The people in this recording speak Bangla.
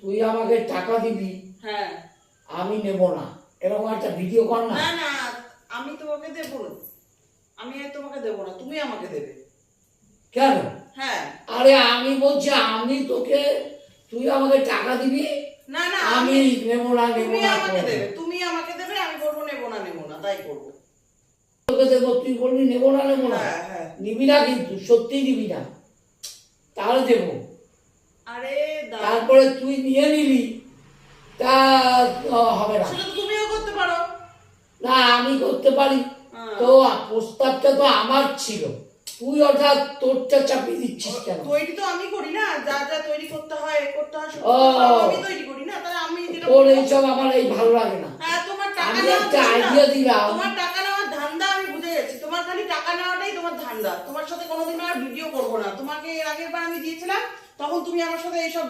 তুই আমাকে টাকা দিবি, হ্যাঁ আমি নেব না, এরকম একটা ভিডিও কর না। না না আমি তোমাকে দেবো না, আমি তোমাকে দেবো না, তুমি আমাকে দেবে। কেন? হ্যাঁ আরে আমি বলছি আমি তোকে, তুই আমাকে টাকা দিবি, না না আমি নেব না নেব তুমি না আমাকে করবো। দেবে, তুমি আমাকে দেবে, আমি বলবো নেবো না তাই করবো। তোকে দেবো, তুই বলবি নেব না নেব না, হ্যাঁ হ্যাঁ নিবি না কিন্তু সত্যিই নিবি না, তাহলে দেবো। আরে তারপরে তুই নিয়ে নিবি, তা হবে না। সেটা তো তুমিও করতে পারো। না আমি করতে পারি তো, প্রস্তাবটা তো আমার ছিল, তুই অর্থাৎ তোরটা চাপিয়ে দিচ্ছিস কেন? তৈরি তো আমি করি না, যা যা তৈরি করতে হয় ও, আমি তৈরি করি না, তাহলে আমি যেটা তোর এইসব আমার এই ভালো লাগে না। হ্যাঁ তোমার টাকা আমি নেওয়া একটা বুঝি না। আইডিয়া দিলাম। তোমার টাকা নেওয়ার ধান্দা আমি বুঝে গেছি, তোমার খালি টাকা নেওয়াটাই তোমার ধান্দা। তোমার সাথে কোনোদিন আর ভিডিও করবো না, তোমাকে এর আগের বার আমি দিয়েছিলাম তখন তুমি আমার সাথে এইসব